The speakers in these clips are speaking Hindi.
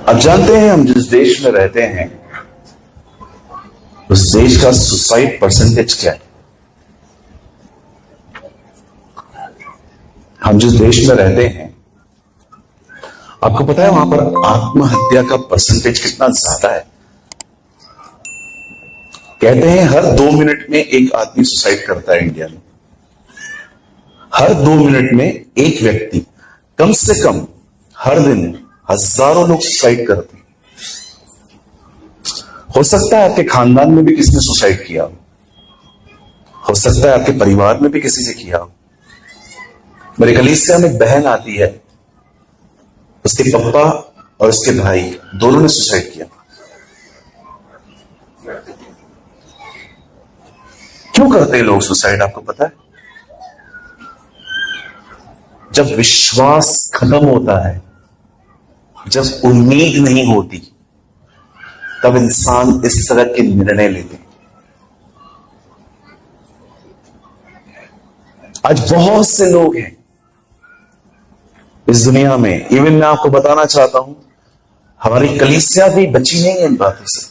अब जानते हैं हम जिस देश में रहते हैं उस देश का सुसाइड परसेंटेज क्या है? हम जिस देश में रहते हैं आपको पता है वहां पर आत्महत्या का परसेंटेज कितना ज्यादा है? कहते हैं हर 2 मिनट में एक आदमी सुसाइड करता है इंडिया में। हर 2 मिनट में एक व्यक्ति, कम से कम हर दिन हजारों लोग सुसाइड करते हैं। हो सकता है आपके खानदान में भी किसी ने सुसाइड किया हो सकता है आपके परिवार में भी किसी ने किया हो। मेरे कलीसिया में बहन आती है, उसके पापा और उसके भाई दोनों ने सुसाइड किया। क्यों करते हैं लोग सुसाइड आपको पता है? जब विश्वास खत्म होता है, जब उम्मीद नहीं होती, तब इंसान इस तरह के निर्णय लेते हैं। आज बहुत से लोग हैं इस दुनिया में, इवन मैं आपको बताना चाहता हूं हमारी कलीसिया भी बची नहीं है इन बातों से।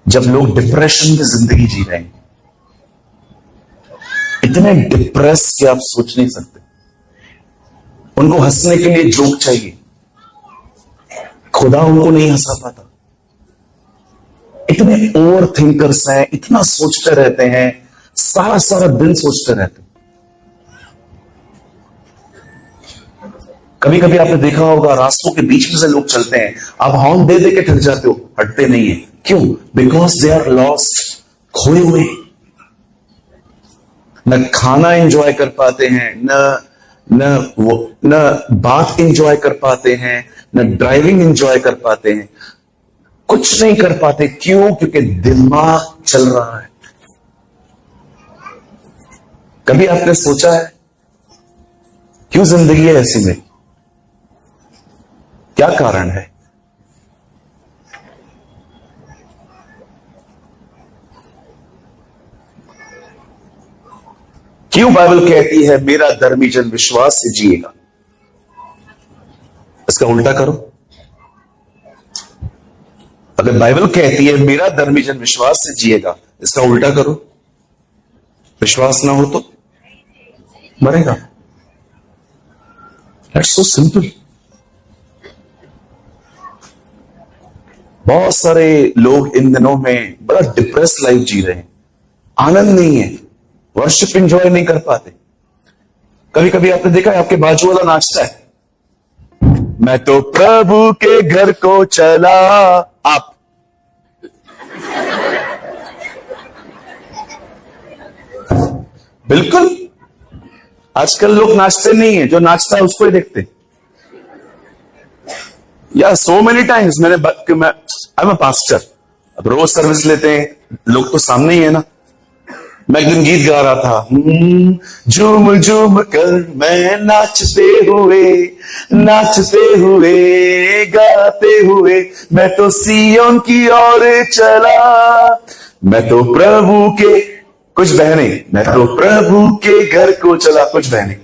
जब लोग डिप्रेशन में जिंदगी जी रहे हैं, इतने डिप्रेस कि आप सोच नहीं सकते। उनको हंसने के लिए जोक चाहिए, खुदा उनको नहीं हंसा पाता। इतने ओवर थिंकर्स हैं, इतना सोचते रहते हैं, सारा सारा दिन सोचते रहते हैं। कभी कभी आपने देखा होगा रास्तों के बीच में से लोग चलते हैं, आप हॉर्न दे दे के थक जाते हो, हटते नहीं है। क्यों? बिकॉज दे आर लॉस्ट, खोए हुए। न खाना एंजॉय कर पाते हैं, न बात एंजॉय कर पाते हैं, न ड्राइविंग एंजॉय कर पाते हैं, कुछ नहीं कर पाते। क्यों? क्योंकि दिमाग चल रहा है। कभी आपने सोचा है क्यों जिंदगी है ऐसी में? क्या कारण है? क्यों बाइबल कहती है मेरा धर्मी जन विश्वास से जिएगा? इसका उल्टा करो। अगर बाइबल कहती है मेरा धर्मी जन विश्वास से जिएगा, इसका उल्टा करो। विश्वास ना हो तो मरेगा। That's so simple. बहुत सारे लोग इन दिनों में बड़ा डिप्रेस लाइफ जी रहे हैं, आनंद नहीं है, वर्शिप एंजॉय नहीं कर पाते। कभी कभी आपने देखा है आपके बाजू वाला नाचता है, मैं तो प्रभु के घर को चला। आप बिल्कुल, आजकल लोग नाचते नहीं है, जो नाचता है उसको ही देखते। या सो मेनी टाइम्स मैं आई एम अ पास्टर, अब रोज सर्विस लेते हैं, लोग तो सामने ही है ना। मैं एक दिन गीत गा रहा था, झूम झूम कर मैं नाचते हुए गाते हुए मैं तो सियोन की ओर चला। मैं तो प्रभु के, कुछ बहने, मैं तो प्रभु के घर को चला। कुछ बहने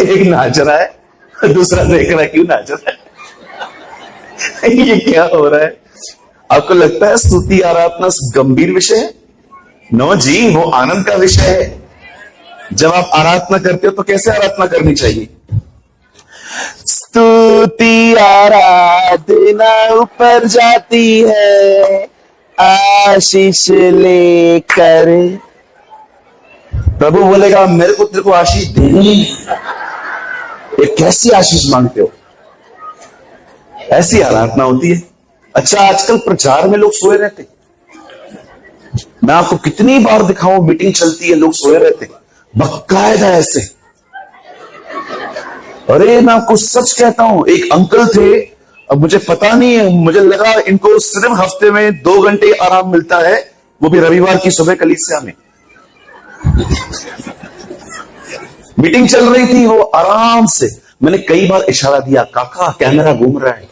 एक नाच रहा है, दूसरा देख रहा है क्यों नाच रहा है। ये क्या हो रहा है? आपको लगता है स्तुति आराधना गंभीर विषय है? नो जी, वो आनंद का विषय है। जब आप आराधना करते हो तो कैसे आराधना करनी चाहिए? स्तुति आराधना ऊपर जाती है आशीष लेकर। प्रभु बोलेगा मेरे को तेरे को आशीष देनी। ये कैसी आशीष मांगते हो? ऐसी आराधना होती है। अच्छा, आजकल प्रचार में लोग सोए रहते, मैं आपको कितनी बार दिखाऊं, मीटिंग चलती है लोग सोए रहते बकायदा ऐसे। अरे मैं आपको सच कहता हूं, एक अंकल थे, अब मुझे पता नहीं है, मुझे लगा इनको सिर्फ हफ्ते में 2 घंटे आराम मिलता है, वो भी रविवार की सुबह कलीसिया में। मीटिंग चल रही थी, वो आराम से, मैंने कई बार इशारा दिया, काका कैमरा घूम रहा है,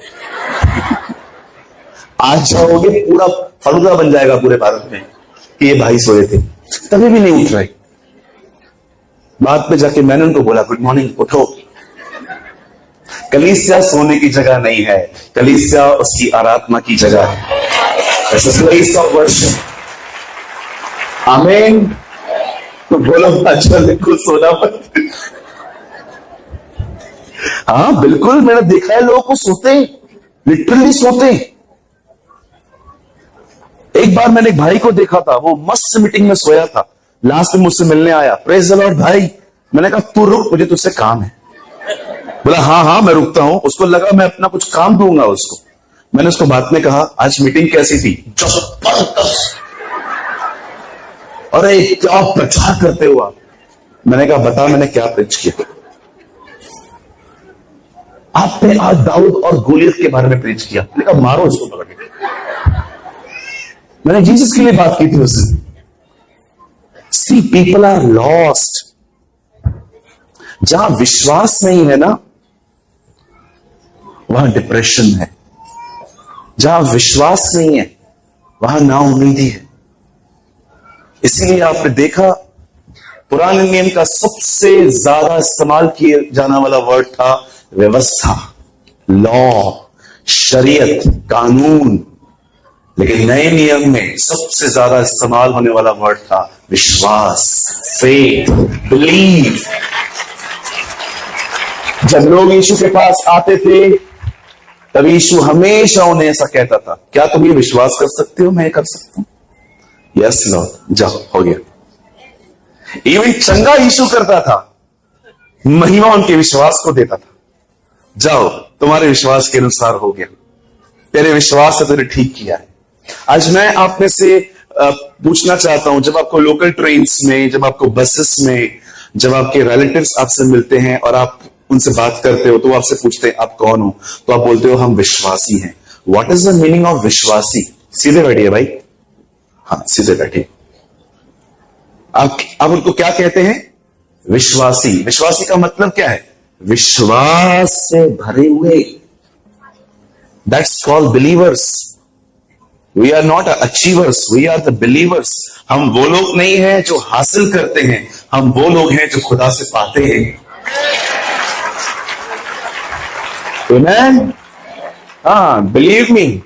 आज जाओगे पूरा फलूदा बन जाएगा पूरे भारत में कि ये भाई सोए थे। तभी भी नहीं उठ रहे। बाद में जाके मैंने उनको बोला, गुड मॉर्निंग, उठो। कलीसिया सोने की जगह नहीं है, कलीसिया उसकी आराधना की जगह है। This is place of worship. आमीन। तो बोलो आजकल बिल्कुल सोना मत। हाँ बिल्कुल, मैंने देखा है लोगों को सोते, लिटरली सोते। एक बार मैंने एक भाई को देखा था, वो मस्त मीटिंग में सोया था, लास्ट में मुझसे मिलने आया, प्रेज द लॉर्ड भाई। मैंने कहा तू रुक, मुझे तुझसे काम है। बोला हाँ हाँ मैं रुकता हूं। उसको लगा मैं अपना कुछ काम दूंगा उसको। मैंने उसको बाद में कहा, आज मीटिंग कैसी थी? जबरदस्त। अरे क्या प्रचार करते हो आप? मैंने कहा बता मैंने क्या प्रीच किया? आपने आज दाऊद और गोलियत के बारे में प्रीच किया। मैंने कहा मारो इसको पकड़ के। मैंने जीसस के लिए बात की थी उस दिन। See people are lost. जहां विश्वास नहीं है ना, वहां डिप्रेशन है। जहां विश्वास नहीं है, वहां नाउम्मीदी है। इसीलिए आपने देखा, पुराने नियम का सबसे ज्यादा इस्तेमाल किया जाने वाला वर्ड था व्यवस्था, लॉ, शरीयत, कानून। लेकिन नए नियम में सबसे ज्यादा इस्तेमाल होने वाला वर्ड था विश्वास, फेथ, बिलीव। जब लोग यीशु के पास आते थे, तब यीशु हमेशा उन्हें ऐसा कहता था, क्या तुम ये विश्वास कर सकते हो? मैं कर सकता हूं। यस लॉर्ड, जाओ, हो गया। इवन चंगा यीशु करता था, महिमा उनके विश्वास को देता था। जाओ, तुम्हारे विश्वास के अनुसार हो गया, तेरे विश्वास से तुमने ठीक किया है। आज मैं आप में से पूछना चाहता हूं, जब आपको लोकल ट्रेन्स में, जब आपको बसेस में, जब आपके रिलेटिव्स आपसे मिलते हैं और आप उनसे बात करते हो, तो वो आपसे पूछते हैं आप कौन हो? तो आप बोलते हो हम विश्वासी हैं। What is the meaning of विश्वासी? सीधे बैठिए भाई, हाँ सीधे बैठिए। आप उनको क्या कहते हैं? विश्वासी। विश्वासी का मतलब क्या है? विश्वास से भरे हुए। That's called believers. We are not achievers, we are the believers. हम वो लोग नहीं हैं जो हासिल करते हैं, हम वो लोग हैं जो खुदा से पाते हैं। Amen? हाँ, बिलीव मी,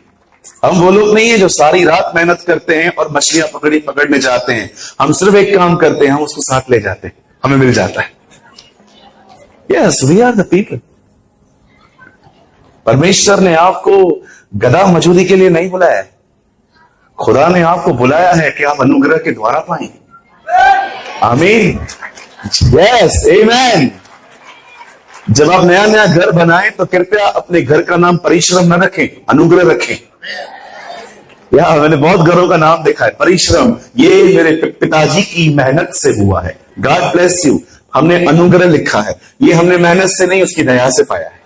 हम वो लोग नहीं है जो सारी रात मेहनत करते हैं और मछलियां पकड़ने जाते हैं। हम सिर्फ एक काम करते हैं, हम उसको साथ ले जाते हैं, हमें मिल जाता है। Yes, we are the people. परमेश्वर ने आपको गधा मजूरी के लिए नहीं बुलाया है। खुदा ने आपको बुलाया है कि आप अनुग्रह के द्वारा पाएं। आमीन। यस, आमीन। जब आप नया नया घर बनाएं तो कृपया अपने घर का नाम परिश्रम न रखें, अनुग्रह रखें। या मैंने बहुत घरों का नाम देखा है, परिश्रम। ये मेरे पिताजी की मेहनत से हुआ है। God bless you. हमने अनुग्रह लिखा है, ये हमने मेहनत से नहीं, उसकी दया से पाया है।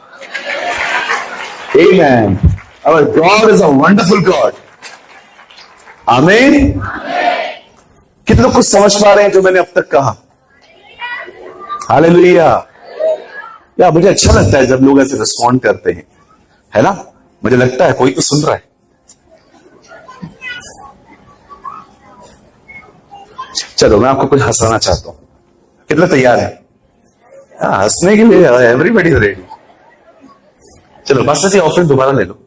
आमीन। Our God is a wonderful God. आमीन। कितने लोग कुछ समझ पा रहे हैं जो मैंने अब तक कहा? हालेलुया। या मुझे अच्छा लगता है जब लोग ऐसे रिस्पॉन्ड करते हैं, है ना? मुझे लगता है कोई तो सुन रहा है। चलो मैं आपको कुछ हंसाना चाहता हूं। कितना तैयार है? हंसने के लिए एवरीबॉडी इज रेडी। चलो बस ऐसी ऑफर दोबारा ले लो।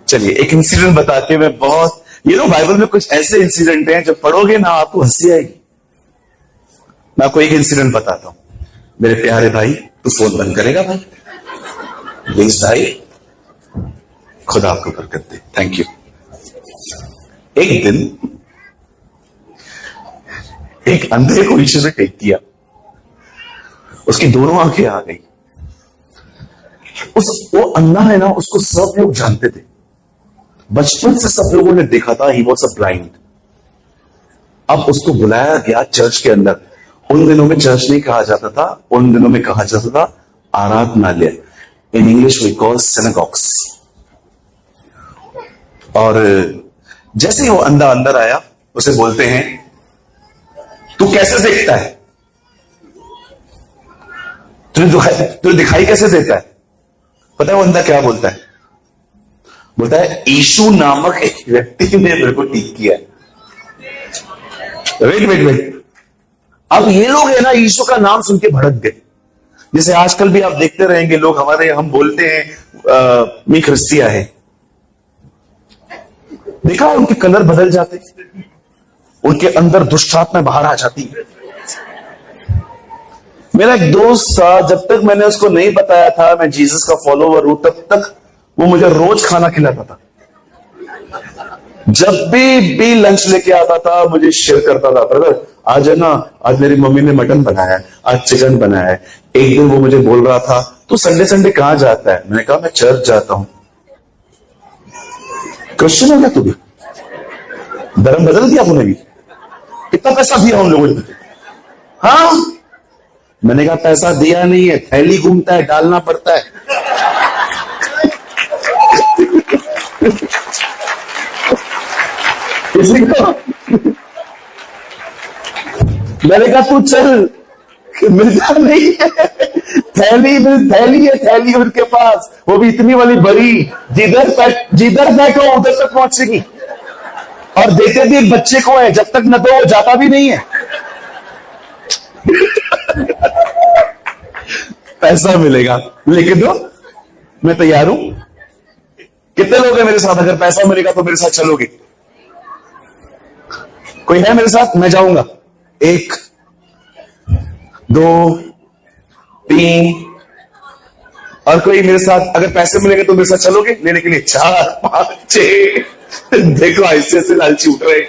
चलिए एक इंसिडेंट बता के मैं बहुत, बाइबल में कुछ ऐसे इंसिडेंट हैं जो पढ़ोगे ना आपको हंसी आएगी। मैं आपको एक इंसिडेंट बताता हूं। मेरे प्यारे भाई, तू फोन बंद करेगा भाई प्लीज? भाई खुदा आपको बरकत दे। Thank you. एक दिन एक अंधे को यीशु ने टेक किया, उसकी दोनों आंखें आ गई। वो अंधा है ना, उसको सब लोग जानते थे, बचपन से सब लोगों ने देखा था। He was a blind. अब उसको बुलाया गया चर्च के अंदर। उन दिनों में चर्च नहीं कहा जाता था, उन दिनों में कहा जाता था आराधनालय। In English we call synagogues. और जैसे ही वो अंधा अंदर आया, उसे बोलते हैं तू कैसे देखता है? तुझे दिखाई कैसे देता है? पता है वो अंधा क्या बोलता है? बोलता है यीशु नामक एक व्यक्ति ने मेरे को ठीक किया। वेट वेट वेट, अब ये लोग है ना यीशु का नाम सुन के भड़क गए। जैसे आजकल भी आप देखते रहेंगे लोग हम बोलते हैं मी क्रिस्तिया है, देखा है उनके कलर बदल जाते, उनके अंदर दुष्ट आत्मा बाहर आ जाती है। मेरा एक दोस्त था, जब तक मैंने उसको नहीं बताया था मैं जीसस का फॉलोवर हूं, तब तक वो मुझे रोज खाना खिलाता था। जब भी लंच लेके आता था मुझे शेयर करता था, ब्रदर आज है ना, आज मेरी मम्मी ने मटन बनाया है, आज चिकन बनाया है। एक दिन वो मुझे बोल रहा था तू संडे संडे कहां जाता है? मैंने कहा मैं चर्च जाता हूं। क्रिश्चियन हो गया तू भी? धर्म बदल दिया तूने भी? कितना पैसा दिया उन लोगों ने? हाँ, मैंने कहा पैसा दिया नहीं है, थैली घूमता है, डालना पड़ता है। किसी को मैंने कहा तू चल, मिलता नहीं है, थैली है, थैली उनके पास, वो भी इतनी वाली बड़ी, जिधर बैठो उधर तक पहुंचेगी, और देते भी एक बच्चे को है, जब तक न दो वो जाता भी नहीं है। पैसा मिलेगा लेकिन दो, मैं तैयार हूं। कितने लोग हैं मेरे साथ? अगर पैसा मिलेगा तो मेरे साथ चलोगे? कोई है मेरे साथ? मैं जाऊंगा। 1 2 3, और कोई मेरे साथ? अगर पैसे मिलेंगे तो मेरे साथ चलोगे लेने के लिए? 4 5 6। देखो ऐसे ऐसे लालची उठ रहे।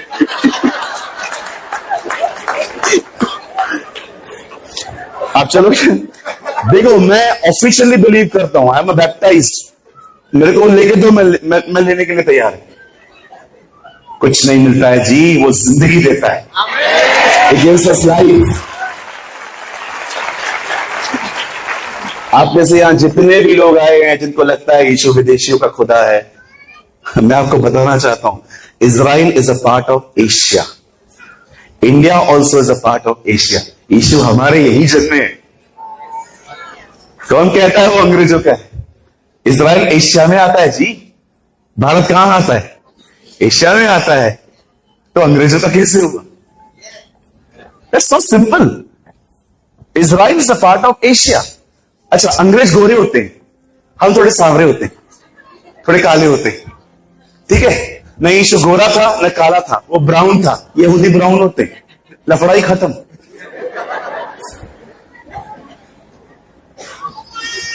आप चलोगे? देखो मैं ऑफिशियली बिलीव करता हूं, आई एम बैप्टाइज्ड, मेरे को लेके दो, मैं लेने के लिए तैयार हूं। कुछ नहीं मिलता है जी, वो जिंदगी देता है। It gives us life। आप में से यहां जितने भी लोग आए हैं जिनको लगता है यीशु विदेशियों का खुदा है, मैं आपको बताना चाहता हूं Israel is a part of Asia, India also is a part of Asia. यीशु हमारे यही जन्मे हैं। कौन कहता है वो अंग्रेजों का है? इजराइल एशिया में आता है जी, भारत कहां आता है? एशिया में आता है, तो अंग्रेजों का कैसे हुआ? That's so simple। Israel is a part of Asia. अच्छा, अंग्रेज गोरे होते हैं, हम थोड़े सांवरे होते हैं, थोड़े काले होते हैं, ठीक है? न यीशु गोरा था न काला था, वो ब्राउन था। यहूदी ब्राउन होते हैं, लफड़ाई खत्म।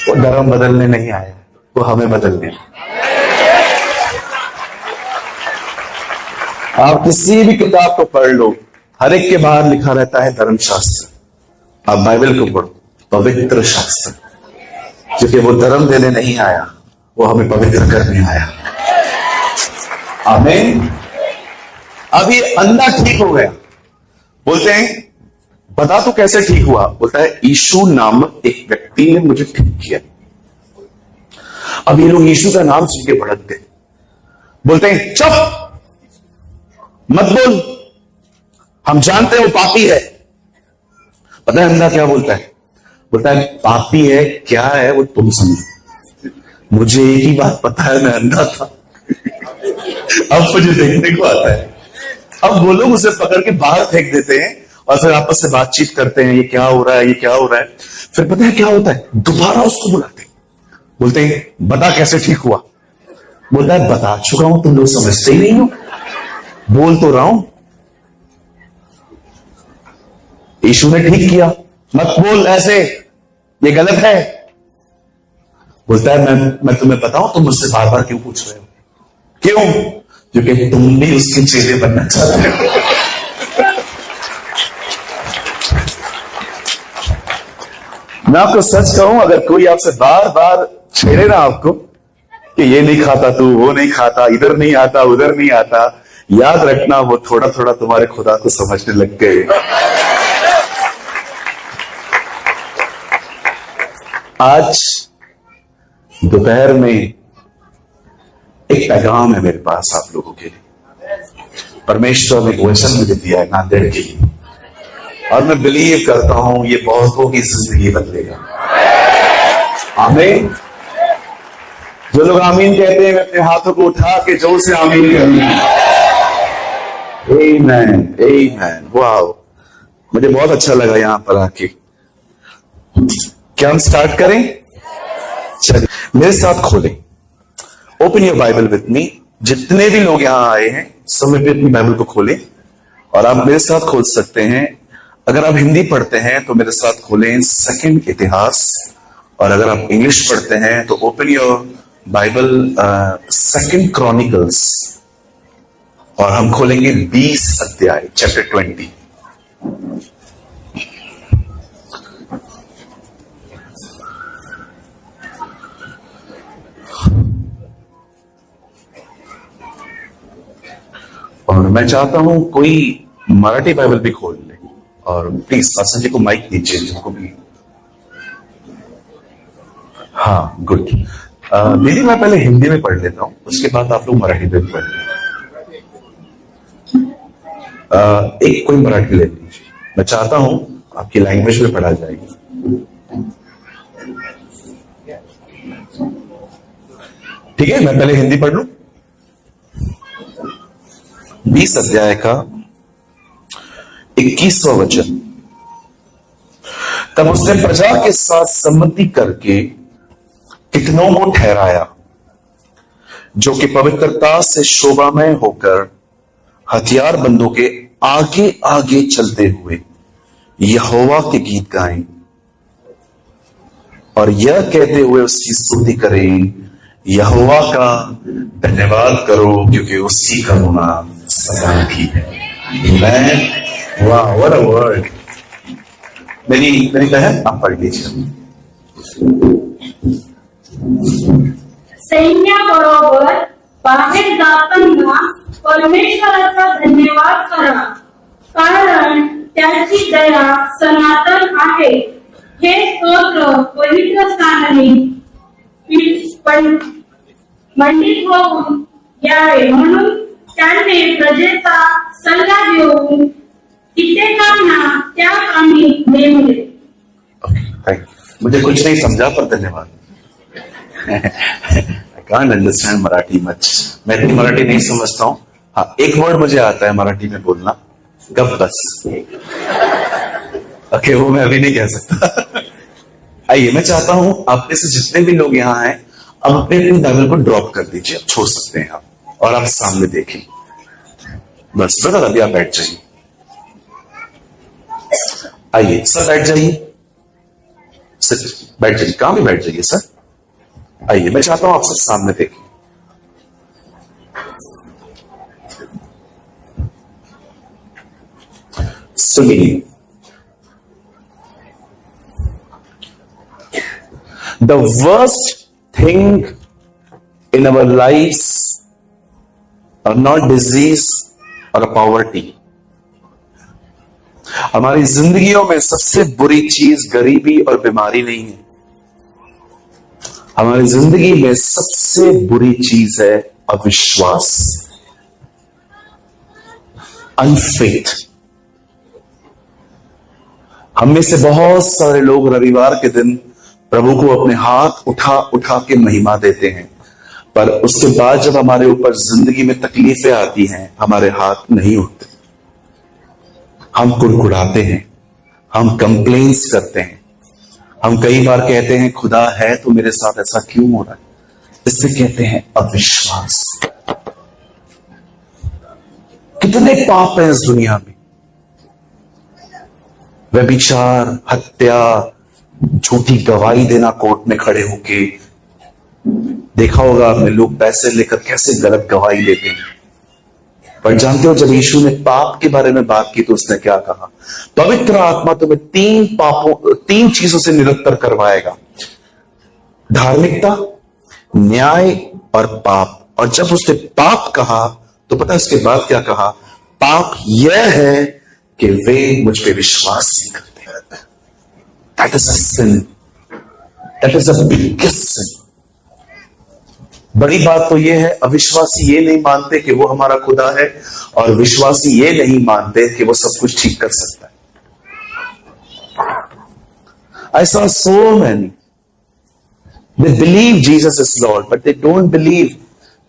वो धर्म बदलने नहीं आया, वो हमें बदलने। आप किसी भी किताब को पढ़ लो, हर एक के बाहर लिखा रहता है धर्मशास्त्र। आप बाइबल को पढ़ो, पवित्र शास्त्र, क्योंकि वो धर्म देने नहीं आया, वो हमें पवित्र करने आया। आमीन। अब ये अंधा ठीक हो गया, बोलते हैं बता तो कैसे ठीक हुआ? बोलता है यीशु नामक एक व्यक्ति ने मुझे ठीक किया। अब ये लोग यीशु का नाम सुन के भड़क गए, बोलते हैं चुप मत बोल, हम जानते हैं वो पापी है। पता है अंधा क्या बोलता है? बोलता है पापी है क्या है वो तुम समझो, मुझे एक ही बात पता है, मैं अंधा था, अब मुझे देखने को आता है। अब वो लोग उसे पकड़ के बाहर फेंक देते हैं और फिर आपस में बातचीत करते हैं, ये क्या हो रहा है, ये क्या हो रहा है। फिर पता है क्या होता है? दोबारा उसको बुलाते, बोलते हैं बता कैसे ठीक हुआ? बोलता है बता चुका हूं, तुम लोग समझते ही नहीं हो, बोल तो रहा हूं, यीशु ने ठीक किया, मत बोल ऐसे, ये गलत है। बोलता है मैं तुम्हें बताऊं, तुम मुझसे बार बार क्यों पूछ रहे हो? क्यों? क्योंकि तुम भी उसके चेले बनना चाहते हो। मैं आपको सच कहूं, अगर कोई आपसे बार बार छेड़े ना आपको कि ये नहीं खाता तू, वो नहीं खाता, इधर नहीं आता, उधर नहीं आता, याद रखना वो थोड़ा थोड़ा तुम्हारे खुदा को समझने लग गए। आज दोपहर में एक पैगाम है मेरे पास आप लोगों के लिए। परमेश्वर ने वचन मुझे दिया है नांदेड़ के लिए, और मैं बिलीव करता हूं ये बहुतों की जिंदगी बदलेगा। आमीन। जो लोग आमीन कहते हैं वे अपने हाथों को उठा के जोर से आमीन करेंगे। आमीन, आमीन। वाह, मुझे बहुत अच्छा लगा यहां पर आके। क्या हम स्टार्ट करें? चलिए मेरे साथ खोलें, open your Bible with me. जितने भी लोग यहां आए हैं सब में अपनी बाइबल को खोलें और आप मेरे साथ खोल सकते हैं। अगर आप हिंदी पढ़ते हैं तो मेरे साथ खोलें सेकंड इतिहास, और अगर आप इंग्लिश पढ़ते हैं तो open your Bible second chronicles, और हम खोलेंगे 20 अध्याय, चैप्टर 20। और मैं चाहता हूं कोई मराठी बाइबल भी खोल ले, और प्लीज पास्टर जी को माइक दीजिए, जिनको भी। हाँ, गुड। दीदी मैं पहले हिंदी में पढ़ लेता हूं, उसके बाद आप लोग मराठी में पढ़ लें। एक कोई मराठी ले लीजिए, मैं चाहता हूं आपकी लैंग्वेज में पढ़ा जाएगी। ठीक है, मैं पहले हिंदी पढ़ लूं। 20 अध्याय का 21वां वचन। तब उसने प्रजा के साथ सम्मति करके कितनों को ठहराया, जो कि पवित्रता से शोभामय होकर हथियारबंदों के आगे आगे चलते हुए यहोवा के गीत गाएं और यह कहते हुए उसकी स्तुति करें, यहोवा का धन्यवाद करो क्योंकि उसकी करुणा सदा की है। वाह, व्हाट अ वर्ड। मेरी बहन आप पढ़ लीजिए। सैन्याबरोबर बाहेर जाताना परमेश्वराचा धन्यवाद करा, कारण त्याची दया सनातन आहे। हे स्तोत्र पवित्र स्थानी मंडित होऊन यावे, म्हणून त्यांनी प्रजेचा सल्ला घेऊन कित्येकांना त्या कामी नेमले। मुझे कुछ नहीं समझा पर धन्यवाद। I can't understand Marathi much, मैं इतनी मराठी नहीं समझता हूँ। हाँ, एक वर्ड मुझे आता है मराठी में बोलना, गप बस। ओके, वो मैं अभी नहीं कह सकता। आइए, मैं चाहता हूं आप में से जितने भी लोग यहाँ हैं, अब अपने अपनी बाइबल को ड्रॉप कर दीजिए, अब छोड़ सकते हैं आप, और आप सामने देखें। बस ब्रदर अभी आप बैठ जाइए। आइए सर, बैठ जाइए सर, बैठ जाइए, कहां भी बैठ जाइए सर। आइए, मैं चाहता हूं आप सब सामने देखें। सुनिए, the worst thing in our lives are not disease or poverty. हमारी जिंदगियों में सबसे बुरी चीज गरीबी और बीमारी नहीं है। हमारी जिंदगी में सबसे बुरी चीज है अविश्वास, अनफेथ। हम में से बहुत सारे लोग रविवार के दिन प्रभु को अपने हाथ उठा उठा के महिमा देते हैं, पर उसके बाद जब हमारे ऊपर जिंदगी में तकलीफें आती हैं, हमारे हाथ नहीं उठते। हम कुड़कुड़ाते हैं, हम कंप्लेन्स करते हैं, हम कई बार कहते हैं खुदा है तो मेरे साथ ऐसा क्यों हो रहा है। इससे कहते हैं अविश्वास। कितने पाप हैं इस दुनिया में, व्यभिचार, हत्या, झूठी गवाही देना कोर्ट में खड़े होके। देखा होगा आपने, लोग पैसे लेकर कैसे गलत गवाही देते हैं। पर जानते हो, जब यीशु ने पाप के बारे में बात की तो उसने क्या कहा? पवित्र आत्मा तुम्हें तीन चीजों से निरंतर करवाएगा, धार्मिकता, न्याय और पाप। और जब उसने पाप कहा तो पता है उसके बाद क्या कहा? पाप यह है कि वे मुझ पे विश्वास नहीं करते। That is a sin. That is the biggest sin. बड़ी बात तो यह है, अविश्वासी ये नहीं मानते कि वो हमारा खुदा है, और विश्वासी ये नहीं मानते कि वो सब कुछ ठीक कर सकता है। I saw so many they believe Jesus is Lord, but they don't believe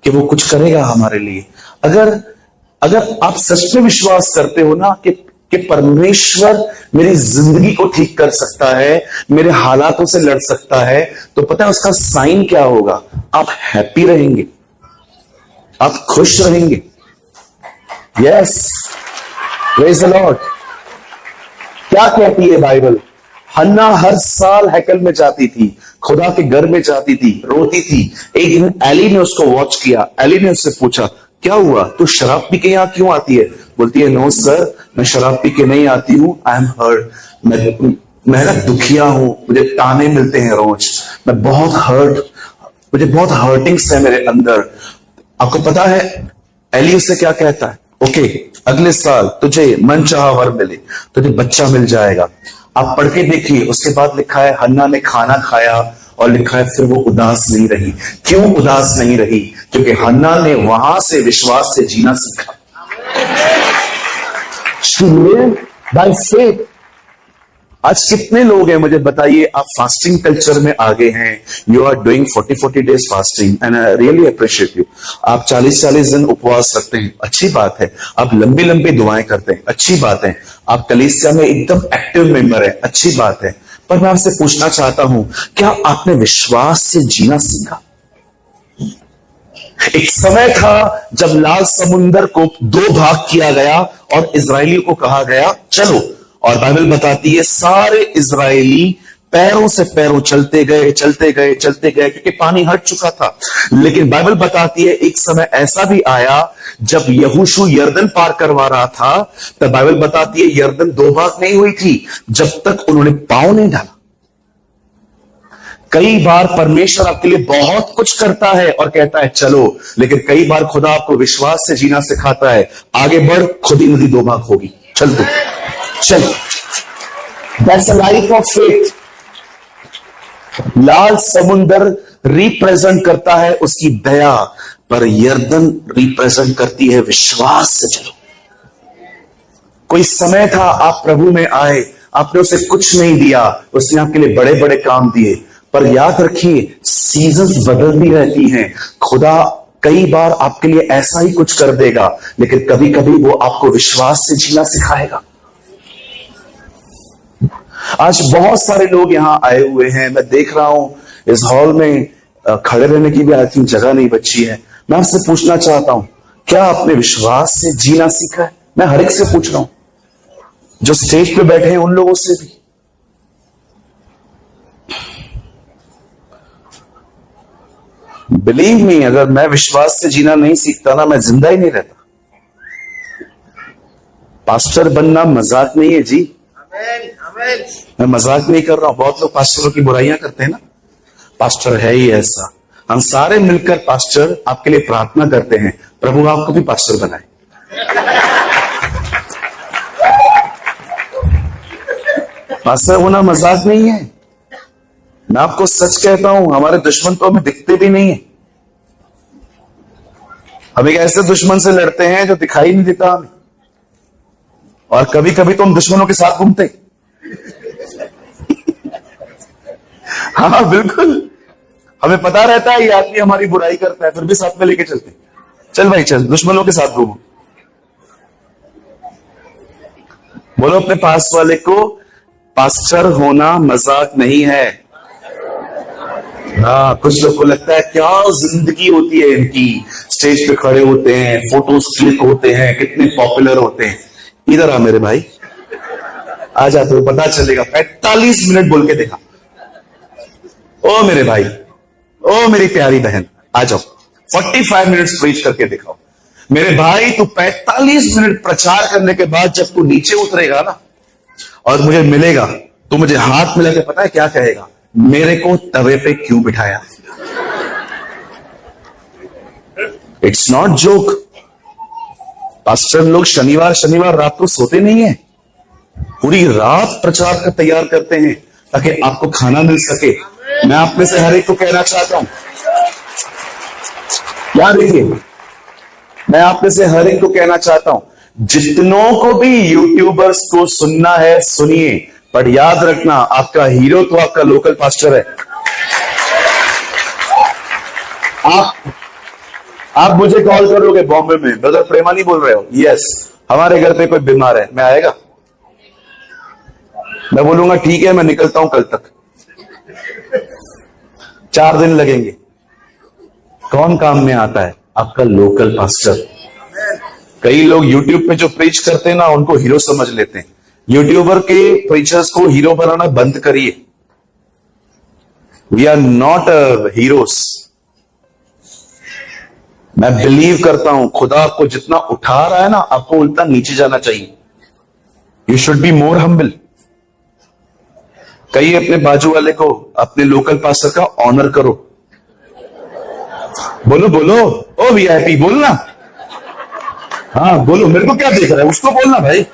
कि वो कुछ करेगा हमारे लिए। अगर आप सच में विश्वास करते हो ना कि परमेश्वर मेरी जिंदगी को ठीक कर सकता है, मेरे हालातों से लड़ सकता है, तो पता है उसका साइन क्या होगा? आप हैप्पी रहेंगे, आप खुश रहेंगे। Yes, praise the Lord. क्या कहती है बाइबल? हन्ना हर साल हैकल में जाती थी, खुदा के घर में जाती थी, रोती थी। एक दिन एली ने उसको वॉच किया। एली ने उससे पूछा, क्या हुआ, तू शराब पी के यहां क्यों आती है? बोलती है, नो सर, मैं शराब पी के नहीं आती हूं, आई एम हर्ट, मैं ना दुखिया हूं, मुझे ताने मिलते हैं रोज, मैं बहुत हर्ट, मुझे बहुत हर्टिंग्स है मेरे अंदर। आपको पता है एली उससे क्या कहता है? ओके, अगले साल तुझे मनचाहा वर मिले, तुझे बच्चा मिल जाएगा। आप पढ़ के देखिए, उसके बाद लिखा है हन्ना ने खाना खाया और लिखा है फिर वो उदास नहीं रही। क्यों उदास नहीं रही? क्योंकि हन्ना ने वहां से विश्वास से जीना सीखा। She lived by faith। आज कितने लोग हैं मुझे बताइए, आप फास्टिंग कल्चर में आगे हैं, you are doing 40 days fasting and I really appreciate you. आप 40 दिन उपवास रखते हैं, अच्छी बात है। आप लंबी लंबी दुआएं करते हैं, अच्छी बात है। आप कलीसिया में एकदम एक्टिव मेंबर है, अच्छी बात है। पर मैं आपसे पूछना चाहता हूं, क्या आपने विश्वास से जीना सीखा? एक समय था जब लाल समुंदर को 2 भाग किया गया और इजरायलियों को कहा गया चलो, और बाइबल बताती है सारे इजरायली पैरों से पैरों चलते गए चलते गए चलते गए, क्योंकि पानी हट चुका था। लेकिन बाइबल बताती है एक समय ऐसा भी आया जब यहोशू यरदन पार करवा रहा था, तब बाइबल बताती है यरदन 2 भाग नहीं हुई थी जब तक उन्होंने पांव नहीं डाला। कई बार परमेश्वर आपके लिए बहुत कुछ करता है और कहता है चलो, लेकिन कई बार खुदा आपको विश्वास से जीना सिखाता है, आगे बढ़, खुद ही नदी 2 भाग होगी, चल तू चल। That's a life of faith. लाल समुंदर रिप्रेजेंट करता है उसकी दया, पर यरदन रिप्रेजेंट करती है विश्वास से चलो। कोई समय था आप प्रभु में आए, आपने उसे कुछ नहीं दिया, उसने आपके लिए बड़े बड़े काम दिए, पर याद रखिए सीजन्स बदलती रहती हैं। खुदा कई बार आपके लिए ऐसा ही कुछ कर देगा, लेकिन कभी कभी वो आपको विश्वास से जीना सिखाएगा। आज बहुत सारे लोग यहां आए हुए हैं, मैं देख रहा हूं इस हॉल में खड़े रहने की भी आई थिंक जगह नहीं बची है। मैं आपसे पूछना चाहता हूं, क्या आपने विश्वास से जीना सीखा है? मैं हर एक से पूछ रहा हूं, जो स्टेज पे बैठे हैं उन लोगों से भी। बिलीव मी, अगर मैं विश्वास से जीना नहीं सीखता ना, मैं जिंदा ही नहीं रहता। पास्टर बनना मजाक नहीं है जी, मैं मजाक नहीं कर रहा हूं। बहुत लोग पास्टरों की बुराइयां करते हैं ना, पास्टर है ही ऐसा। हम सारे मिलकर पास्टर आपके लिए प्रार्थना करते हैं, प्रभु आपको भी पास्टर बनाए। पास्टर होना मजाक नहीं है। मैं आपको सच कहता हूं, हमारे दुश्मन तो हमें दिखते भी नहीं है। हम एक ऐसे दुश्मन से लड़ते हैं जो दिखाई नहीं देता हमें, और कभी कभी तो हम दुश्मनों के साथ घूमते। हाँ बिल्कुल, हमें पता रहता है ये आदमी हमारी बुराई करता है, फिर भी साथ में लेके चलते। चल भाई चल, दुश्मनों के साथ घूमो। बोलो अपने पास वाले को, पास्टर होना मजाक नहीं है। हाँ, कुछ लोग को लगता है क्या जिंदगी होती है इनकी, स्टेज पे खड़े होते हैं, फोटोज क्लिक होते हैं, कितने पॉपुलर होते हैं। इधर आ मेरे भाई, आ जा, तो पता चलेगा। 45 मिनट बोल के देखा। ओ मेरे भाई, ओ मेरी प्यारी बहन, आ जाओ, 45 मिनट्स प्रीच करके दिखाओ। मेरे भाई, तू 45 मिनट प्रचार करने के बाद जब तू नीचे उतरेगा ना और मुझे मिलेगा, तो मुझे हाथ मिला के पता है क्या कहेगा? मेरे को तवे पे क्यों बिठाया? It's not joke. पास्टर लोग शनिवार रात को सोते नहीं है, पूरी रात प्रचार का तैयार करते हैं ताकि आपको खाना मिल सके। मैं आप में से हर एक को कहना चाहता हूं, क्या देखिए, मैं आप में से हर एक को कहना चाहता हूं, जितनों को भी यूट्यूबर्स को सुनना है सुनिए, पर याद रखना आपका हीरो तो आपका लोकल पास्टर है। आप मुझे कॉल करोगे बॉम्बे में, ब्रदर प्रेमा नहीं बोल रहे हो? यस, हमारे घर पे कोई बीमार है, मैं आएगा? मैं बोलूंगा ठीक है, मैं निकलता हूं कल तक। 4 दिन लगेंगे। कौन काम में आता है? आपका लोकल पास्टर। कई लोग यूट्यूब पे जो प्रीच करते हैं ना, उनको हीरो समझ लेते हैं। यूट्यूबर के प्रीचर्स को हीरो बनाना बंद करिए। We are not heroes. मैं बिलीव करता हूं खुदा आपको जितना उठा रहा है ना, आपको उल्टा नीचे जाना चाहिए। You should be more humble. कहिए अपने बाजू वाले को, अपने लोकल पास्टर का ऑनर करो। बोलो बोलो, ओ वीआईपी बोलना। हाँ बोलो, मेरे को क्या देख रहा है, उसको बोलना भाई।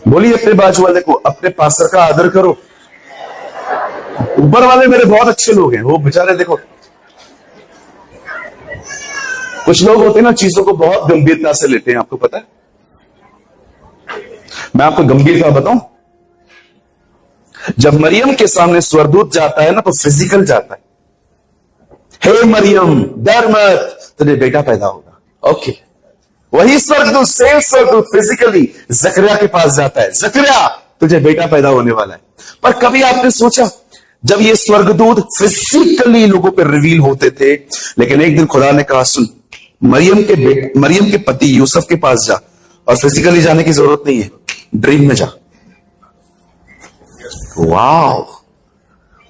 बोलिए अपने बाजू वाले को, अपने पास्टर का आदर करो। ऊपर वाले मेरे बहुत अच्छे लोग हैं, वो बेचारे देखो, कुछ लोग होते हैं ना चीजों को बहुत गंभीरता से लेते हैं, आपको पता है। मैं आपको गंभीरता बताऊं, जब मरियम के सामने स्वर्गदूत जाता है ना, तो फिजिकल जाता है। हे मरियम डर मत, तुझे बेटा पैदा होगा। ओके, वही स्वर्गदूत, सेम स्वर्गदूत फिजिकली जकरिया के पास जाता है, जकरिया तुझे बेटा पैदा होने वाला है। पर कभी आपने सोचा, जब ये स्वर्गदूत फिजिकली लोगों पर रिवील होते थे, लेकिन एक दिन खुदा ने कहा सुन, मरियम के पति यूसुफ के पास जा, और फिजिकली जाने की जरूरत नहीं है, ड्रीम में जा। Wow,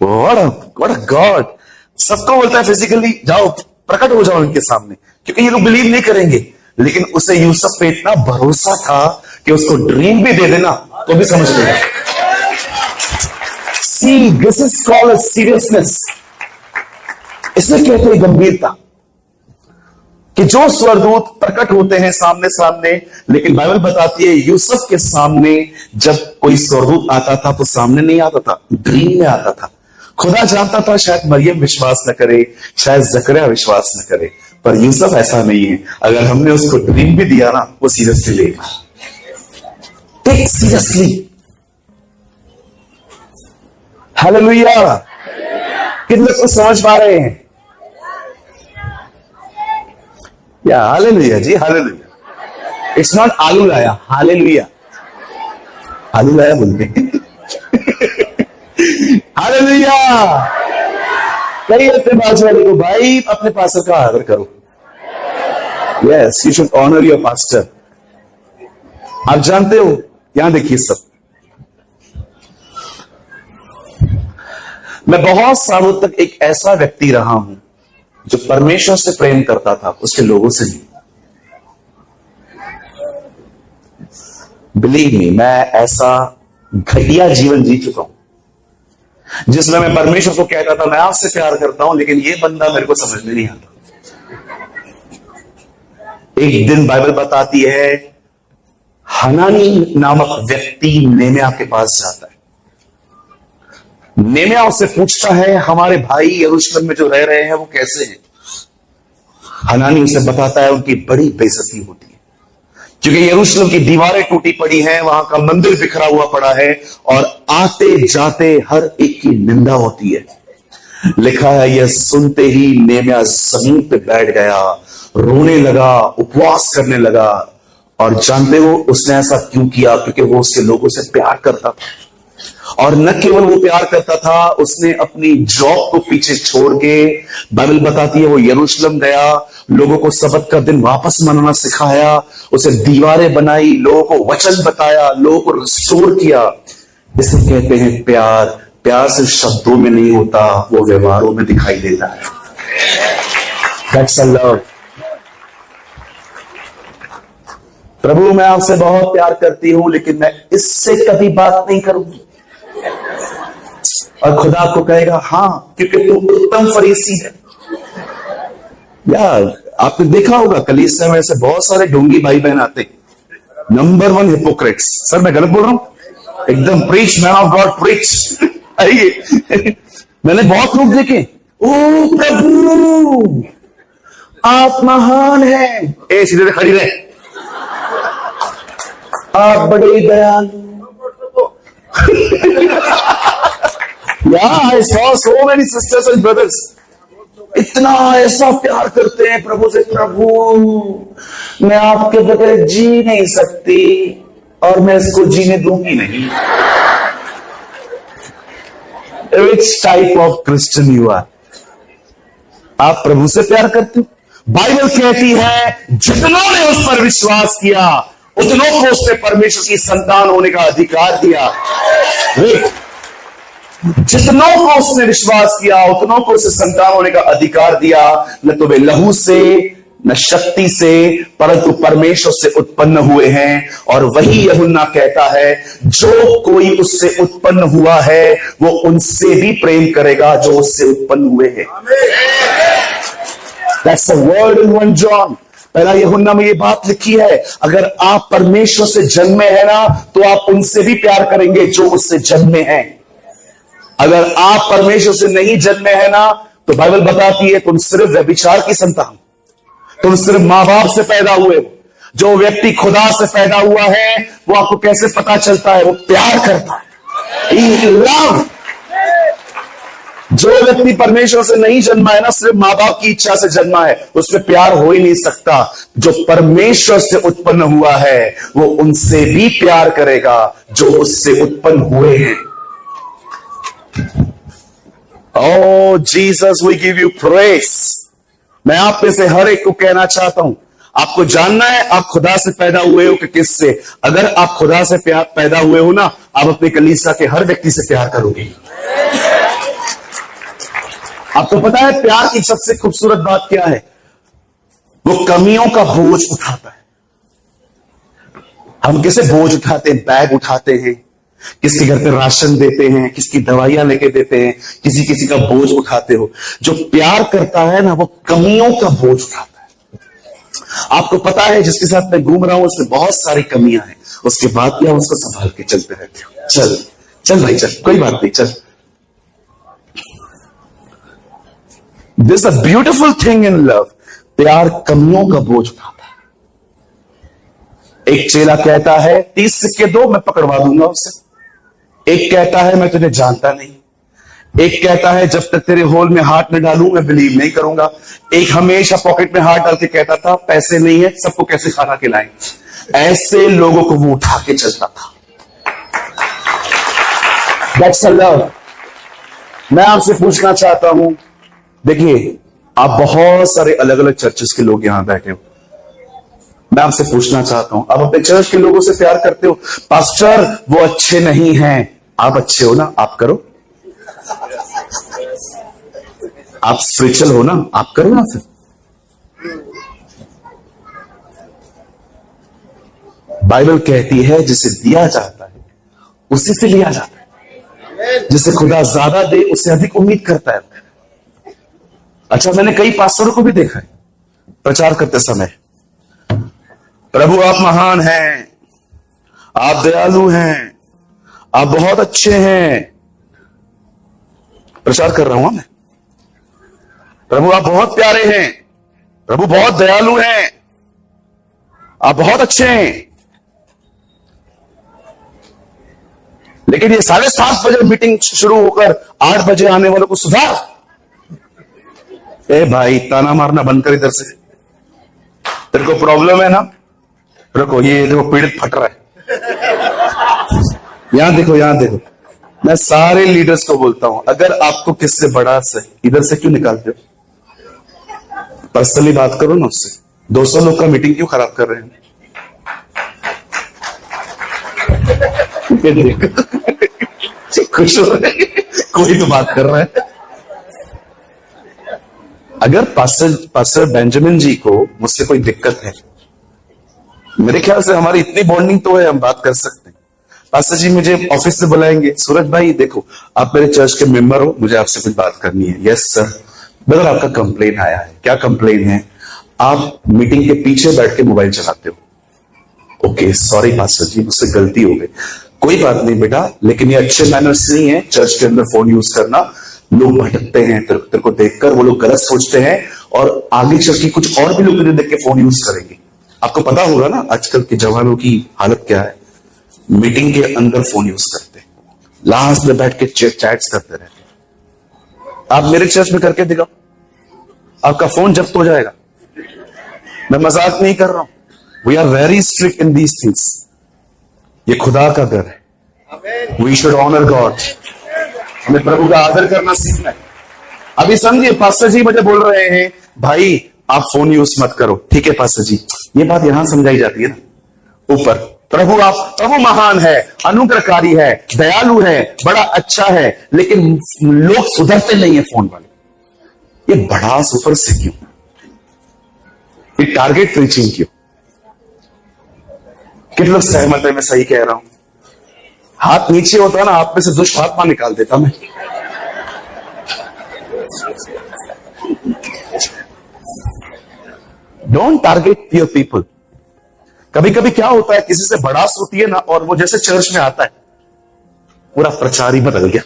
what a God. सबको बोलता है फिजिकली जाओ, प्रकट हो जाओ इनके सामने, क्योंकि ये लोग बिलीव नहीं करेंगे। लेकिन उसे यूसुफ पे इतना भरोसा था कि उसको ड्रीम भी दे देना तो भी समझ लेगा। सी, दिस इज कॉल्ड सीरियसनेस। इसे कहते हैं गंभीरता, कि जो स्वर्गदूत प्रकट होते हैं सामने सामने, लेकिन बाइबल बताती है यूसुफ के सामने जब कोई स्वर्गदूत आता था तो सामने नहीं आता था, ड्रीम में आता था। खुदा जानता था शायद मरियम विश्वास न करे, शायद जकरिया विश्वास न करे, पर यूसुफ ऐसा नहीं है। अगर हमने उसको ड्रीम भी दिया ना, वो सीरियसली लेगा। Take seriously. हालेलुया। कितने लोग को समझ पा रहे हैं? या हालेलुया जी, हालेलुया। इट्स नॉट आलू लाया, हालेलुया। आलू लाया बोलते हैं। हालेलुया। कई अपने बाजू वाले को, भाई अपने पास्टर का आदर करो। Yes, you should honour your pastor. आप जानते हो, यहां देखिए सब, मैं बहुत सालों तक एक ऐसा व्यक्ति रहा हूं जो परमेश्वर से प्रेम करता था, उसके लोगों से नहीं। बिलीव मी, मैं ऐसा घटिया जीवन जी चुका हूं जिसमें मैं परमेश्वर को कहता था मैं आपसे प्यार करता हूं, लेकिन ये बंदा मेरे को समझ में नहीं आता। एक दिन बाइबल बताती है हनानी नामक व्यक्ति नेमिया के पास जाता है। नेमिया उससे पूछता है हमारे भाई यरूशलेम में जो रह रहे हैं वो कैसे हैं। हनानी उसे बताता है उनकी बड़ी बेइज्जती होती है, क्योंकि यरूशलेम की दीवारें टूटी पड़ी हैं, वहां का मंदिर बिखरा हुआ पड़ा है, और आते जाते हर एक की निंदा होती है। लिखा है यह सुनते ही नेमिया जमीन पे बैठ गया, रोने लगा, उपवास करने लगा। और जानते हो उसने ऐसा क्यों किया? क्योंकि वो उसके लोगों से प्यार करता था। और न केवल वो प्यार करता था, उसने अपनी जॉब को पीछे छोड़ के, बाइबल बताती है वो यरूशलेम गया, लोगों को सबत का दिन वापस मनाना सिखाया, उसे दीवारें बनाई, लोगों को वचन बताया, लोगों को रिस्टोर किया। इसे कहते हैं प्यार। प्यार सिर्फ शब्दों में नहीं होता, वो व्यवहारों में दिखाई देता है। That's a love। प्रभु मैं आपसे बहुत प्यार करती हूं, लेकिन मैं इससे कभी बात नहीं करूंगी। और खुदा आपको कहेगा हाँ, क्योंकि तू उत्तम फरीसी है। यार आपने देखा होगा कलीसिया में ऐसे बहुत सारे ढोंगी भाई बहन आते, नंबर 1 हिपोक्रेट्स। सर मैं गलत बोल रहा हूं? एकदम preach man of God, preach. आइए, मैंने बहुत लोग देखे, ओ प्रभु आप महान हैं। ए सीधे खड़ी रहे, आप बड़े दयालु। Yeah, I saw so many sisters and brothers. इतना ऐसा प्यार करते हैं प्रभु से, प्रभु मैं आपके बगैर जी नहीं सकती और मैं इसको जीने दूंगी नहीं. Which type of Christian you are? आप प्रभु से प्यार करते हो? बाइबल कहती है जितनों ने उस पर विश्वास किया उतनों को उसने परमेश्वर की संतान होने का अधिकार दिया. जितनों को उसने विश्वास किया उतनों को उसे संतान होने का अधिकार दिया. न तो वे लहू से न शक्ति से परंतु परमेश्वर से उत्पन्न हुए हैं. और वही यूहन्ना कहता है जो कोई उससे उत्पन्न हुआ है वो उनसे भी प्रेम करेगा जो उससे उत्पन्न हुए हैं. That's the word in 1 John. पहला यूहन्ना में ये बात लिखी है, अगर आप परमेश्वर से जन्मे हैं ना तो आप उनसे भी प्यार करेंगे जो उससे जन्मे हैं. अगर आप परमेश्वर से नहीं जन्मे हैं ना तो बाइबल बताती है तुम सिर्फ व्यभिचार की संतान, तुम सिर्फ मां बाप से पैदा हुए हो. जो व्यक्ति खुदा से पैदा हुआ है वो आपको कैसे पता चलता है? वो प्यार करता है. He love. जो व्यक्ति परमेश्वर से नहीं जन्मा है ना, सिर्फ मां बाप की इच्छा से जन्मा है, उसमें प्यार हो ही नहीं सकता. जो परमेश्वर से उत्पन्न हुआ है वो उनसे भी प्यार करेगा जो उससे उत्पन्न हुए हैं. Oh Jesus, we give you praise. मैं आप में से हर एक को कहना चाहता हूं, आपको जानना है आप खुदा से पैदा हुए हो कि किससे. अगर आप खुदा से पैदा हुए हो ना, आप अपने कलीसिया के हर व्यक्ति से प्यार करोगे. आपको पता है प्यार की सबसे खूबसूरत बात क्या है? वो कमियों का बोझ उठाता है. हम कैसे बोझ उठाते हैं? बैग उठाते हैं, किसके घर पे राशन देते हैं, किसकी दवाइयां लेके देते हैं, किसी का बोझ उठाते हो. जो प्यार करता है ना वो कमियों का बोझ उठाता है. आपको पता है जिसके साथ मैं घूम रहा हूं उसमें बहुत सारी कमियां हैं, उसके बाद भी आप उसको संभाल के चलते रहते हो. चल चल भाई चल, कोई बात नहीं, चल. This a beautiful thing in love. प्यार कमियों का बोझ उठाता है. एक चेला कहता है 30 सिक्के दो मैं पकड़वा दूंगा उससे. एक कहता है मैं तुझे जानता नहीं. एक कहता है जब तक तेरे होल में हाथ न डालूं मैं बिलीव नहीं करूंगा. एक हमेशा पॉकेट में हाथ डाल के कहता था पैसे नहीं है सबको कैसे खाना खिलाएं. ऐसे लोगों को वो उठा के चलता था. That's a love. मैं आपसे पूछना चाहता हूं, देखिए आप बहुत सारे अलग अलग चर्चेस के लोग यहां बैठे हो. मैं आपसे पूछना चाहता हूं, आप अपने चर्च के लोगों से प्यार करते हो? पास्टर वो अच्छे नहीं हैं. आप अच्छे हो ना, आप करो. आप स्पिरिचुअल हो ना, आप करो ना. फिर बाइबल कहती है जिसे दिया जाता है उसी से लिया जाता है. जिसे खुदा ज्यादा दे उससे अधिक उम्मीद करता है. अच्छा, मैंने कई पास्टरों को भी देखा है प्रचार करते समय, प्रभु आप महान हैं, आप दयालु हैं, आप बहुत अच्छे हैं. प्रचार कर रहा हूं मैं, प्रभु आप बहुत प्यारे हैं, प्रभु बहुत दयालु हैं, आप बहुत अच्छे हैं. लेकिन ये 7:30 बजे मीटिंग शुरू होकर 8 बजे आने वालों को सुधार. ए भाई ताना मारना बंद कर इधर से. तेरे को प्रॉब्लम है ना, रखो ये देखो पीड़ित फट रहा है. यहां देखो, यहां देखो. मैं सारे लीडर्स को बोलता हूं अगर आपको किससे बड़ा से इधर से क्यों निकालते हो? पर्सनली बात करो ना उससे. 200 लोग का मीटिंग क्यों खराब कर रहे हैं? खुश हो रहे, कोई तो बात कर रहा है. अगर पास्टर बेंजामिन जी को मुझसे कोई दिक्कत है, मेरे ख्याल से हमारी इतनी बॉन्डिंग तो है, हम बात कर सकते हैं. पास्टर जी मुझे ऑफिस से बुलाएंगे, सूरज भाई देखो आप मेरे चर्च के मेंबर हो, मुझे आपसे कुछ बात करनी है. Yes sir. ब्रदर आपका कंप्लेन आया है. क्या कंप्लेन है? आप मीटिंग के पीछे बैठ के मोबाइल चलाते हो. ओके सॉरी पास्टर जी, मुझसे गलती हो गई. कोई बात नहीं बेटा, लेकिन ये अच्छे मैनर्स नहीं है चर्च के अंदर फोन यूज करना. लोग भटकते हैं, तेरे को देखकर वो लोग गलत सोचते हैं और आगे चल के कुछ और भी लोग तुझे देख के फोन यूज करेंगे. आपको पता होगा ना आजकल के जवानों की हालत क्या है. मीटिंग के अंदर फोन यूज करते हैं, लास्ट में बैठ के चैट्स करते रहते हैं. आप मेरे चर्च में करके दिखाओ, आपका फोन जब्त हो जाएगा। मैं मजाक नहीं कर रहा हूं। We are very strict in these things. ये खुदा का घर है। We should honour God. हमें प्रभु का आदर करना सीखना है। अभी समझिए, पास्टर जी मुझे बोल रहे हैं भाई आप फोन यूज मत करो। ठीक है पास्टर जी, ये बात यहां समझाई जाती है ना ऊपर। प्रभु महान है, अनुग्रहकारी है, दयालु है, बड़ा अच्छा है, लेकिन लोग सुधरते नहीं है फोन वाले। ये बड़ा ऊपर से क्यों? ये टारगेट प्रीचिंग क्यों? कितने लोग सहमत है मैं सही कह रहा हूं? हाथ नीचे होता ना, आप में से दुष्ट आत्मा निकाल देता मैं। Don't target your people. कभी कभी क्या होता है, किसी से भड़ास होती है ना, और वो जैसे चर्च में आता है पूरा प्रचार ही बदल गया।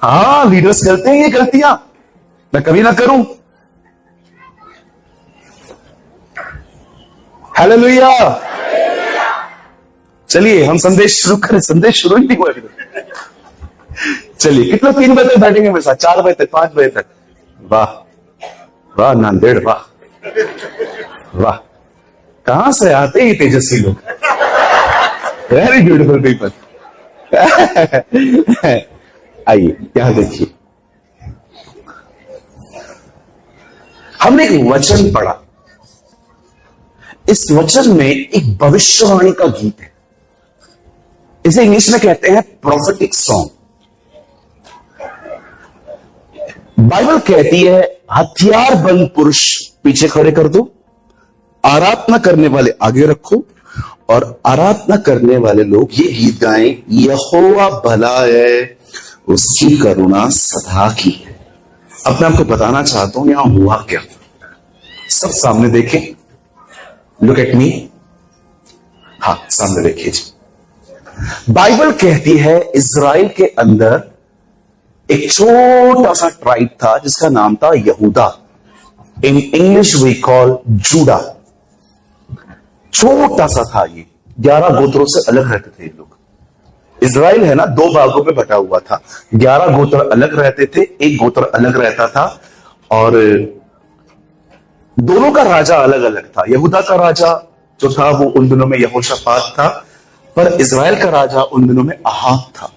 हाँ, लीडर्स करते हैं ये गलतियां, मैं कभी ना करूं। हालेलुया। चलिए हम संदेश शुरू करें। संदेश शुरू ही नहीं हुआ अभी तक। चलिए, कितने 3 बजे तक बैठेंगे मेरे साथ, 4 बजे तक, 5 बजे तक? वाह वाह नांदेड़, वाह वाह। कहां से आते हैं तेजस्वी लोग? Very beautiful people. आइए यहां देखिए, हमने एक वचन पढ़ा। इस वचन में एक भविष्यवाणी का गीत है। इसे इंग्लिश में कहते हैं प्रोफेटिक सॉन्ग। बाइबल कहती है हथियारबंद पुरुष पीछे खड़े कर दो, आराधना करने वाले आगे रखो, और आराधना करने वाले लोग ये गीत गाएं, यहोवा भला है, उसकी करुणा सदा की है। अपने आपको बताना चाहता हूं यहां हुआ क्या। सब सामने देखें, लुक एट मी। हाँ, सामने देखिए जी। बाइबल कहती है इजराइल के अंदर एक छोटा सा ट्राइब था जिसका नाम था यहूदा। In English we call Judah. छोटा सा था ये, 11 गोत्रों से अलग रहते थे ये लोग। इजराइल है ना, 2 भागों में बटा हुआ था। 11 गोत्र अलग रहते थे, एक गोत्र अलग रहता था, और दोनों का राजा अलग अलग था। यहूदा का राजा जो था वो उन दिनों में यहोशापात था, पर इजराइल का राजा उन दिनों में आहाब था।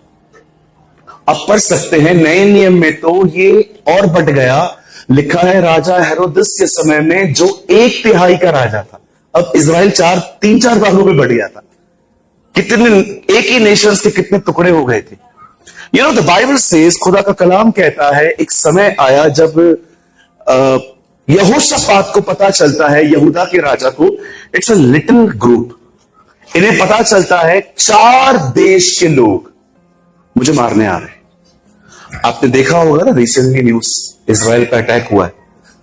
अब पढ़ सकते हैं नए नियम में तो ये और बढ़ गया। लिखा है राजा हेरोदस के समय में जो 1/3 का राजा था, अब इजराइल 3-4 भागों में बढ़ गया था। कितने एक ही नेशंस के कितने टुकड़े हो गए थे। You know the Bible says, खुदा का कलाम कहता है एक समय आया जब यहोशापात को पता चलता है, यहूदा के राजा को, इट्स अ लिटिल ग्रुप, इन्हें पता चलता है 4 देश के लोग मुझे मारने आ रहे हैं। आपने देखा होगा ना रिसेंटली न्यूज, इजराइल पे अटैक हुआ है,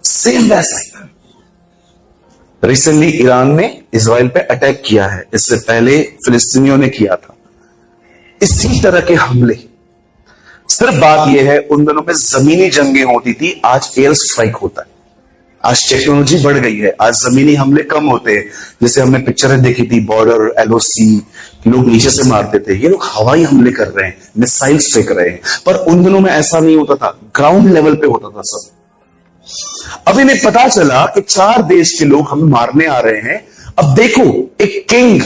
सेम वैसा ही। रिसेंटली ईरान ने इजराइल पे अटैक किया है, इससे पहले फिलिस्तीनियों ने किया था। इसी तरह के हमले। सिर्फ बात यह है, उन दिनों में जमीनी जंगें होती थी, आज एयर स्ट्राइक होता है। आज टेक्नोलॉजी बढ़ गई है, आज जमीनी हमले कम होते हैं। जैसे हमने पिक्चरें देखी थी, बॉर्डर, एलओसी, लोग नीचे से मारते थे, ये लोग हवाई हमले कर रहे हैं, मिसाइल्स फेंक रहे हैं। पर उन दिनों में ऐसा नहीं होता था, ग्राउंड लेवल पे होता था सब। अब इन्हें पता चला कि 4 देश के लोग हमें मारने आ रहे हैं। अब देखो, एक किंग,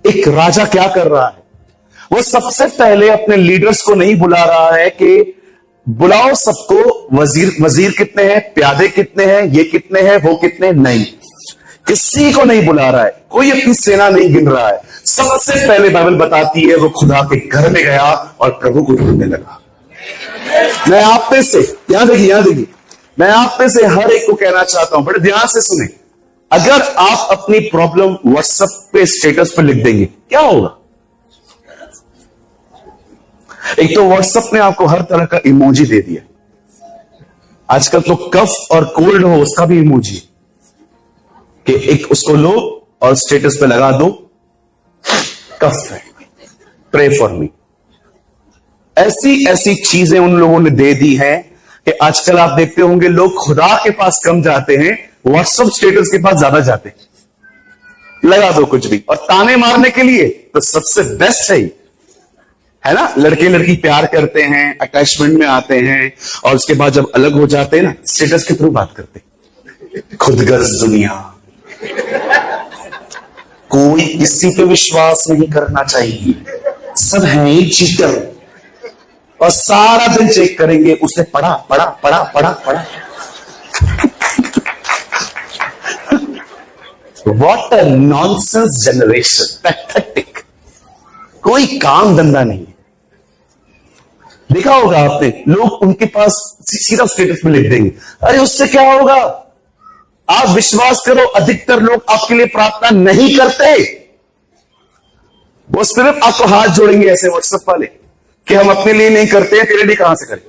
एक राजा क्या कर रहा है। वो सबसे पहले अपने लीडर्स को नहीं बुला रहा है कि बुलाओ सबको, वजीर कितने हैं, प्यादे कितने हैं, ये कितने हैं, वो कितने, नहीं, किसी को नहीं बुला रहा है, कोई अपनी सेना नहीं गिन रहा है। सबसे पहले बाइबल बताती है वो खुदा के घर में गया और प्रभु को ढूंढने लगा। मैं आप में से, यहां देखिए, मैं आप में से हर एक को कहना चाहता हूं, बड़े ध्यान से सुने। अगर आप अपनी प्रॉब्लम व्हाट्सएप पे स्टेटस पे लिख देंगे, क्या होगा? एक तो व्हाट्सएप ने आपको हर तरह का इमोजी दे दिया। आजकल तो कफ और कोल्ड हो उसका भी इमोजी, कि एक उसको लो और स्टेटस पे लगा दो, कफ है, प्रे फॉर मी। ऐसी ऐसी चीजें उन लोगों ने दे दी हैं कि आजकल आप देखते होंगे लोग खुदा के पास कम जाते हैं, व्हाट्सएप स्टेटस के पास ज्यादा जाते हैं। लगा दो कुछ भी, और ताने मारने के लिए तो सबसे बेस्ट है ही। है ना, लड़के लड़की प्यार करते हैं, अटैचमेंट में आते हैं, और उसके बाद जब अलग हो जाते हैं ना, स्टेटस के थ्रू बात करते हैं। खुदगर्ज दुनिया, कोई किसी पे विश्वास नहीं करना चाहिए, सब हैं ही चीटर, और सारा दिन चेक करेंगे उसने पढ़ा पढ़ा पढ़ा पढ़ा पढ़ा। What a nonsense generation, pathetic। कोई काम धंधा नहीं है। देखा होगा आपने, लोग उनके पास सीधा स्टेटस में लिख देंगे, अरे उससे क्या होगा। आप विश्वास करो, अधिकतर लोग आपके लिए प्रार्थना नहीं करते, वो सिर्फ आपको हाथ जोड़ेंगे ऐसे व्हाट्सएप वाले कि हम अपने लिए नहीं करते हैं, तेरे लिए कहां से करें।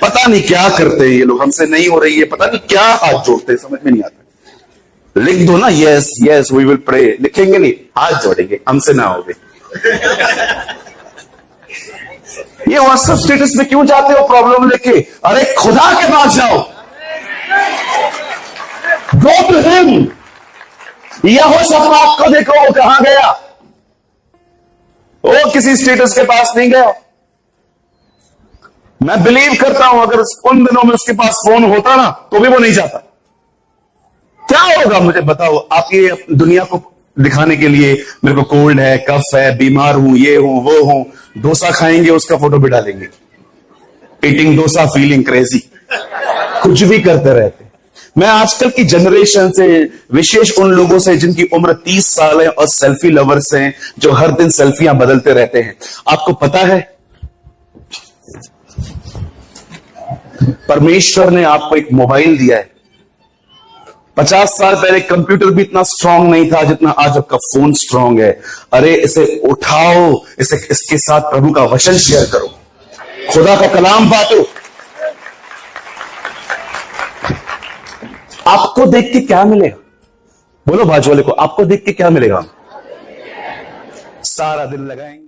पता नहीं क्या करते हैं ये लोग, हमसे नहीं हो रही है, पता नहीं क्या हाथ जोड़ते हैं, समझ में नहीं आता। लिख दो ना, yes yes we will pray, लिखेंगे नहीं, हाथ जोड़ेंगे, हमसे ना होगे। ये व्हाट्सएप स्टेटस में क्यों जाते हो प्रॉब्लम लेके? अरे खुदा के पास जाओ, गो टू हिम। यहोशापात को देखो, वो कहां गया, वो किसी स्टेटस के पास नहीं गया। मैं बिलीव करता हूं अगर उन दिनों में उसके पास फोन होता ना, तो भी वो नहीं जाता। क्या होगा मुझे बताओ, आप ये दुनिया को दिखाने के लिए मेरे को कोल्ड है, कफ है, बीमार हूं, ये हूं वो हूं, डोसा खाएंगे उसका फोटो भी डालेंगे, ईटिंग डोसा फीलिंग क्रेजी, कुछ भी करते रहते। मैं आजकल की जनरेशन से, विशेष उन लोगों से जिनकी उम्र 30 साल है और सेल्फी लवर्स हैं, जो हर दिन सेल्फियां बदलते रहते हैं। आपको पता है परमेश्वर ने आपको एक मोबाइल दिया है। 50 साल पहले कंप्यूटर भी इतना स्ट्रांग नहीं था जितना आज आपका फोन स्ट्रांग है। अरे इसे उठाओ, इसके साथ प्रभु का वचन शेयर करो, खुदा का कलाम बांटो। आपको देख के क्या मिलेगा? बोलो बाजू वाले को, आपको देख के क्या मिलेगा? सारा दिन लगाएंगे।